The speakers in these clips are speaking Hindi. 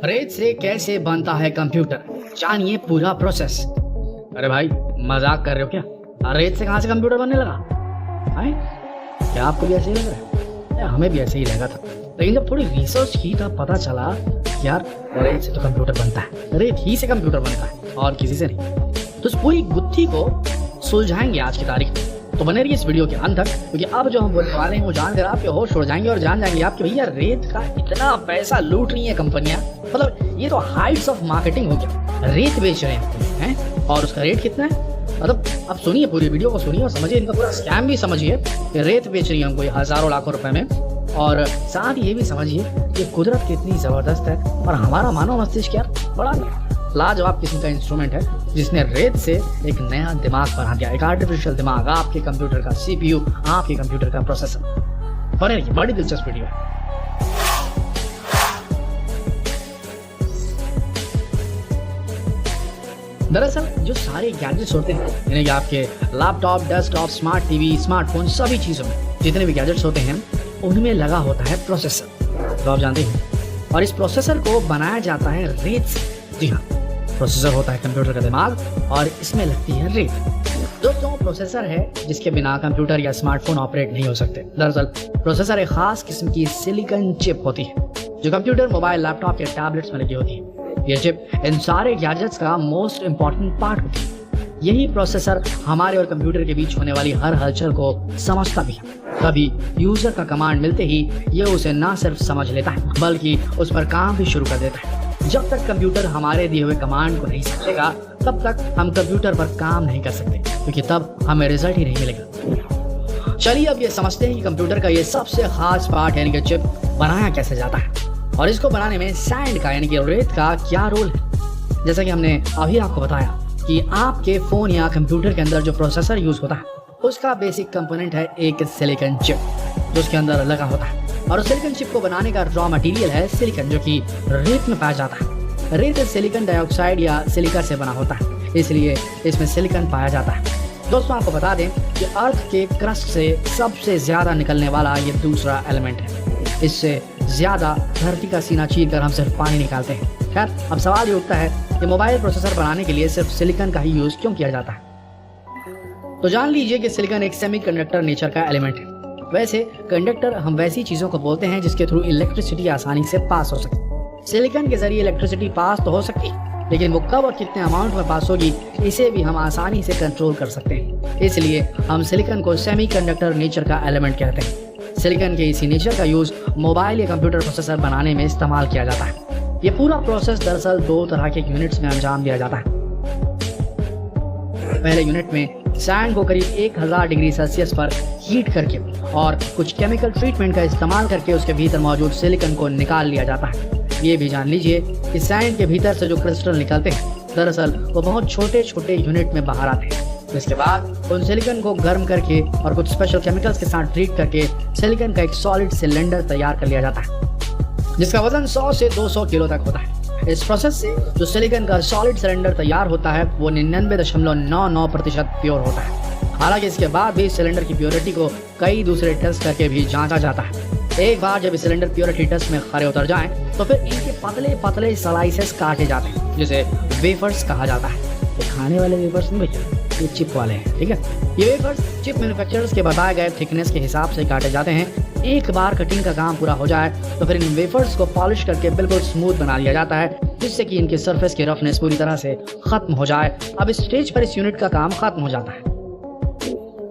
रेत से कैसे बनता है कंप्यूटर, जानिए पूरा प्रोसेस। अरे भाई मजाक कर रहे हो क्या? रेत से कहाँ से कंप्यूटर बनने लगा? आए? क्या आपको भी ऐसे ही लग रहा है? हमें भी ऐसे ही लगा था, लेकिन जब थोड़ी रिसर्च की तब पता चला कि यार रेत से तो कंप्यूटर बनता है, रेत ही से कंप्यूटर बनता है और किसी से नहीं। तो इस पूरी गुत्थी को सुलझाएंगे आज की तारीख में, तो बने रहिए इस वीडियो के अंत तक, क्योंकि अब जो हम बोलने वाले हैं वो जानकर आपके होश उड़ जाएंगे और जान जाएंगे आप कि भैया रेत का इतना पैसा लूट रही है कंपनियां। मतलब ये तो हाइट्स ऑफ मार्केटिंग हो गया, रेत बेच रहे हैं और उसका रेट कितना है। मतलब अब सुनिए, पूरी वीडियो को सुनिए और समझिए, इनका पूरा स्कैम भी समझिए कि रेत बेच रही है हमको हजारों लाखों रुपए में, और साथ ये भी समझिए कि कुदरत कितनी जबरदस्त है और हमारा मानव मस्तिष्क यार बड़ा लाजवाब किस्म का इंस्ट्रूमेंट है, जिसने रेत से एक नया दिमाग बना दिया, एक आर्टिफिशियल दिमाग, आपके कंप्यूटर का CPU, आपके कंप्यूटर का प्रोसेसर। और ये बड़ी दिलचस्प वीडियो है। दरअसल जो सारे गैजेट्स होते हैं, यानी कि आपके laptop, desktop, smart TV, smartphone, सभी चीजों में जितने भी गैजेट्स होते हैं उनमें लगा होता है प्रोसेसर, तो आप जानते हैं। और इस प्रोसेसर को बनाया जाता है रेत से। जी हाँ, प्रोसेसर होता है कंप्यूटर का दिमाग और इसमें लगती है रेत। दोस्तों, प्रोसेसर है जिसके बिना कंप्यूटर या स्मार्टफोन ऑपरेट नहीं हो सकते। दरअसल प्रोसेसर एक खास किस्म की सिलिकॉन चिप होती है जो कंप्यूटर, मोबाइल, लैपटॉप या टैबलेट्स में लगी होती है। ये चिप इन सारे गैजेट्स का मोस्ट इम्पॉर्टेंट पार्ट होती है। यही प्रोसेसर हमारे और कंप्यूटर के बीच होने वाली हर हलचल को समझता भी है। कभी यूजर का कमांड मिलते ही ये उसे ना सिर्फ समझ लेता है बल्कि उस पर काम भी शुरू कर देता है। जब तक कंप्यूटर हमारे दिए हुए कमांड को नहीं समझेगा तब तक हम कंप्यूटर पर काम नहीं कर सकते, क्योंकि तब हमें रिजल्ट ही नहीं मिलेगा। चलिए अब ये समझते हैं कि कंप्यूटर का ये सबसे खास पार्ट यानी कि चिप बनाया कैसे जाता है, और इसको बनाने में सैंड का यानी कि रेत का क्या रोल है। जैसा कि हमने अभी आपको बताया कि आपके फोन या कंप्यूटर के अंदर जो प्रोसेसर यूज होता है उसका बेसिक कंपोनेंट है एक सिलिकॉन चिप जो उसके अंदर लगा होता है, और उस सिलिकॉन चिप को बनाने का रॉ मटेरियल है सिलिकॉन, जो कि रेत में पाया जाता है। रेत सिलिकॉन डाइऑक्साइड या सिलिका से बना होता है, इसलिए इसमें सिलिकॉन पाया जाता है। दोस्तों, आपको बता दें कि अर्थ के क्रस्ट से सबसे ज्यादा निकलने वाला ये दूसरा एलिमेंट है। इससे ज्यादा धरती का सीना चीर कर हम सिर्फ पानी निकालते हैं। खैर, अब सवाल ये उठता है कि मोबाइल प्रोसेसर बनाने के लिए सिर्फ सिलिकॉन का ही यूज क्यों किया जाता है। तो जान लीजिए कि सिलिकॉन एक सेमीकंडक्टर नेचर का एलिमेंट है। वैसे कंडक्टर हम वैसी चीजों को बोलते हैं जिसके थ्रू इलेक्ट्रिसिटी आसानी से पास हो सके। सिलिकॉन के जरिए इलेक्ट्रिसिटी पास तो हो सकती है, लेकिन वो कब और कितने अमाउंट में पास होगी इसे भी हम आसानी से कंट्रोल कर सकते हैं। इसलिए हम सिलिकॉन को सेमीकंडक्टर नेचर का एलिमेंट कहते हैं। सिलिकॉन के इसी नेचर का यूज मोबाइल या कंप्यूटर प्रोसेसर बनाने में इस्तेमाल किया जाता है। ये पूरा प्रोसेस दरअसल दो तरह के यूनिट्स में अंजाम दिया जाता है। पहले यूनिट में सैंड को करीब 1000 डिग्री सेल्सियस पर हीट करके और कुछ केमिकल ट्रीटमेंट का इस्तेमाल करके उसके भीतर मौजूद सिलिकॉन को निकाल लिया जाता है। ये भी जान लीजिए कि सैंड के भीतर से जो क्रिस्टल निकलते हैं दरअसल वो बहुत छोटे छोटे यूनिट में बाहर आते हैं। इसके बाद उन सिलिकॉन को गर्म करके और कुछ स्पेशल केमिकल्स के साथ ट्रीट करके सिलिकॉन का एक सॉलिड सिलेंडर तैयार कर लिया जाता है, जिसका वजन 100 से 200 किलो तक होता है। इस प्रोसेस से जो सिलिकॉन का सॉलिड सिलेंडर तैयार होता है वो 99.99% प्योर होता है। हालांकि इसके बाद भी सिलेंडर की प्योरिटी को कई दूसरे टेस्ट करके भी जांचा जाता है। एक बार जब सिलेंडर प्योरिटी टेस्ट में खरे उतर जाएं, तो फिर इनके पतले पतले स्लाइसेस काटे जाते हैं, जिसे वेफर्स कहा जाता है। ये खाने वाले वेफर्स नहीं भैया, ये चिप वाले हैं, ठीक है। ये वेफर्स चिप मैन्युफैक्चरर्स के बताए गए थिकनेस के हिसाब से काटे जाते हैं। एक बार कटिंग का काम पूरा हो जाए तो फिर इन वेफर्स को पॉलिश करके बिल्कुल स्मूथ बना लिया जाता है, जिससे कि इनके सरफेस की रफनेस पूरी तरह से खत्म हो जाए। अब इस स्टेज पर इस यूनिट का काम खत्म हो जाता है,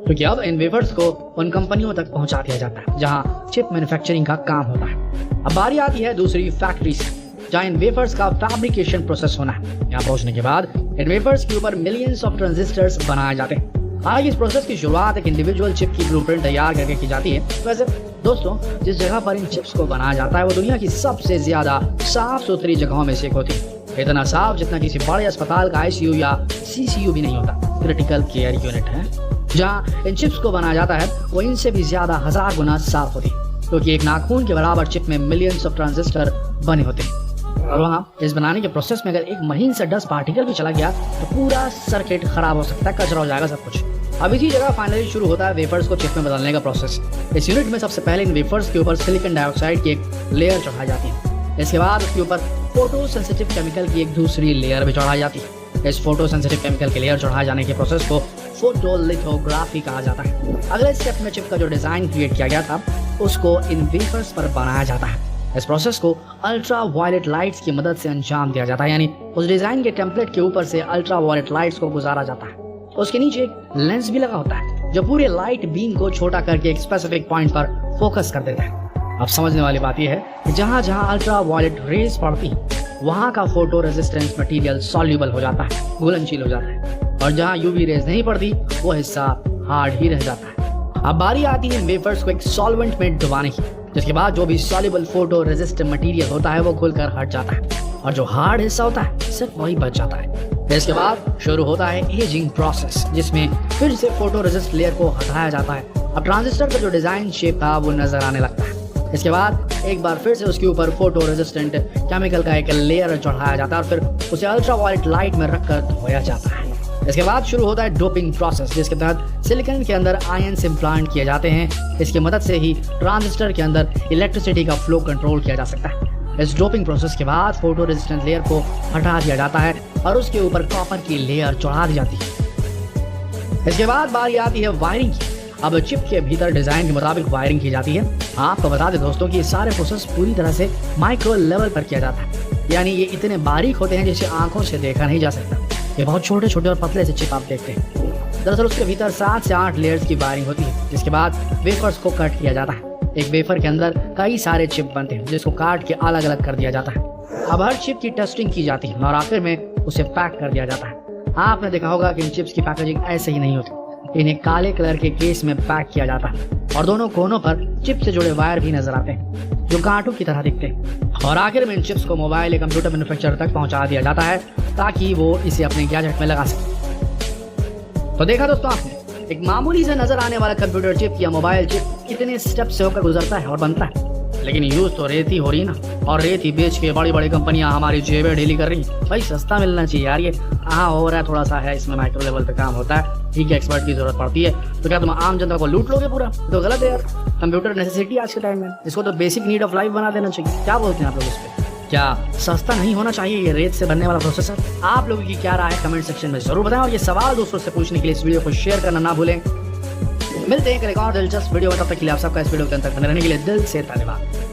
क्योंकि अब इन वेफर्स को उन कंपनियों तक पहुंचा दिया जाता है जहां चिप मैन्युफैक्चरिंग का काम होता है। अब बारी आती है दूसरी फैक्ट्री से, जहां इन वेफर्स का फैब्रिकेशन प्रोसेस होना है। यहाँ पहुंचने के बाद इन वेफर्स के ऊपर मिलियंस ऑफ ट्रांजिस्टर्स बनाए जाते हैं। हालांकि इस प्रोसेस की शुरुआत एक इंडिविजुअल चिप की ब्लूप्रिंट तैयार करके की जाती है। वैसे दोस्तों, जिस जगह पर इन चिप्स को बनाया जाता है वो दुनिया की सबसे ज्यादा साफ सुथरी जगहों में से एक होती है। इतना साफ जितना किसी बड़े अस्पताल का ICU या CCU भी नहीं होता। क्रिटिकल केयर यूनिट है जहाँ इन चिप्स को बनाया जाता है वो इनसे भी ज्यादा 1000 गुना साफ होती है, क्योंकि एक नाखून के बराबर चिप में मिलियंस ऑफ ट्रांजिस्टर बने होते हैं। और वहाँ इस बनाने के प्रोसेस में अगर एक महीन से डस्ट पार्टिकल भी चला गया तो पूरा सर्किट खराब हो सकता है, कचरा हो जाएगा सब कुछ। अब इसी जगह फाइनली शुरू होता है वेफर्स को चिप में बदलने का प्रोसेस। इस यूनिट में सबसे पहले इन वेफर्स के ऊपर सिलिकॉन डाइऑक्साइड की एक लेयर चढ़ाई जाती है। इसके बाद उसके ऊपर फोटो सेंसिटिव केमिकल की एक दूसरी लेयर भी चढ़ाई जाती है। इस फोटो सेंसिटिव केमिकल की लेयर चढ़ाए जाने के प्रोसेस को फोटोलिथोग्राफी कहा जाता है। अगले स्टेप में चिप का जो डिजाइन क्रिएट किया गया था उसको इन वेफर्स पर बनाया जाता है। इस प्रोसेस को अल्ट्रा वायलेट लाइट्स की मदद से अंजाम दिया जाता है, यानी उस डिजाइन के टेम्पलेट के ऊपर से अल्ट्रा वायलेट लाइट्स को गुजारा जाता है। उसके नीचे एक लेंस भी लगा होता है जो पूरे लाइट बीम को छोटा करके एक स्पेसिफिक पॉइंट पर फोकस कर देता है। अब समझने वाली बात यह है कि जहाँ जहाँ अल्ट्रा वायलेट रेज पड़ती है वहाँ का फोटो रेजिस्टेंस मटेरियल सॉल्युबल हो जाता है, घुलनशील हो जाता है, और जहाँ यूवी रेज नहीं पड़ती वो हिस्सा हार्ड ही रह जाता है। अब बारी आती है वेफर्स को एक सॉल्वेंट में डुबाने की, जिसके बाद जो भी सॉल्युबल फोटो रेजिस्टेंट मटेरियल होता है वो खुलकर हट जाता है और जो हार्ड हिस्सा होता है सिर्फ वही बच जाता है। इसके बाद शुरू होता है एजिंग प्रोसेस, जिसमें फिर से फोटो रेजिस्ट लेयर को हटाया जाता है। अब ट्रांजिस्टर का जो डिजाइन शेप था वो नजर आने लगता है। इसके बाद एक बार फिर से उसके ऊपर फोटो रेजिस्टेंट केमिकल का एक लेयर चढ़ाया जाता है और फिर उसे अल्ट्रा वायलेट लाइट में रखकर धोया जाता है। इसके बाद शुरू होता है डोपिंग प्रोसेस, जिसके तहत सिलिकॉन के अंदर आयंस इम्प्लांट किए जाते हैं। इसकी मदद से ही ट्रांजिस्टर के अंदर इलेक्ट्रिसिटी का फ्लो कंट्रोल किया जा सकता है। इस डोपिंग प्रोसेस के बाद फोटो रेजिस्टेंट लेयर को हटा दिया जाता है और उसके ऊपर कॉपर की लेयर चढ़ा दी जाती है। इसके बाद बारी आती है वायरिंग की। अब चिप के भीतर डिजाइन के मुताबिक वायरिंग की जाती है। आपको बता दें दोस्तों कि ये सारे प्रोसेस पूरी तरह से माइक्रो लेवल पर किया जाता है, यानी ये इतने बारीक होते हैं जिसे आंखों से देखा नहीं जा सकता। ये बहुत छोटे छोटे और पतले से चिप आप देखते हैं। दरअसल उसके भीतर 7 से 8 लेयर्स की वायरिंग होती है, जिसके बाद वेफर्स को कट किया जाता है। एक वेफर के अंदर कई सारे चिप बनते हैं जिसको काट के अलग अलग कर दिया जाता है। अब हर चिप की टेस्टिंग की जाती है और आखिर में उसे पैक कर दिया जाता है। आपने देखा होगा कि इन चिप्स की पैकेजिंग ऐसे ही नहीं होती, इन्हें काले कलर के केस में पैक किया जाता है और दोनों कोनों पर चिप से जुड़े वायर भी नजर आते हैं जो कांटों की तरह दिखते हैं। और आखिर में इन चिप्स को मोबाइल या कंप्यूटर मैन्युफैक्चरर तक पहुंचा दिया जाता है ताकि वो इसे अपने गैजेट में लगा सके। तो देखा दोस्तों आपने, एक मामूली से नजर आने वाला कंप्यूटर चिप या मोबाइल चिप कितने स्टेप से होकर गुजरता है और बनता है, लेकिन यूज तो रेत ही हो रही ना, और रेत ही बेच के बड़ी बड़ी कंपनियां हमारी जेबें ढीली कर रही। भाई सस्ता मिलना चाहिए यार। ये हो रहा है थोड़ा सा है, इसमें माइक्रो लेवल पे काम होता है, ठीक है, एक्सपर्ट की जरूरत पड़ती है, तो क्या तुम आम जनता को लूट लोगे पूरा? तो गलत है यार। कंप्यूटर नेसेसिटी आज के टाइम में, इसको तो बेसिक नीड ऑफ लाइफ बना देना चाहिए। क्या बोलते हैं आप लोग इस पे? क्या सस्ता नहीं होना चाहिए ये रेत से बनने वाला प्रोसेसर? आप लोगों की क्या राय है कमेंट सेक्शन में जरूर बताएं, और ये सवाल दोस्तों से पूछने के लिए इस वीडियो को शेयर करना ना भूलें। मिलते हैं एक और दिलचस्प वीडियो में, तब तक के लिए आप सबका इस वीडियो के अंत तक बने रहने के लिए दिल से धन्यवाद।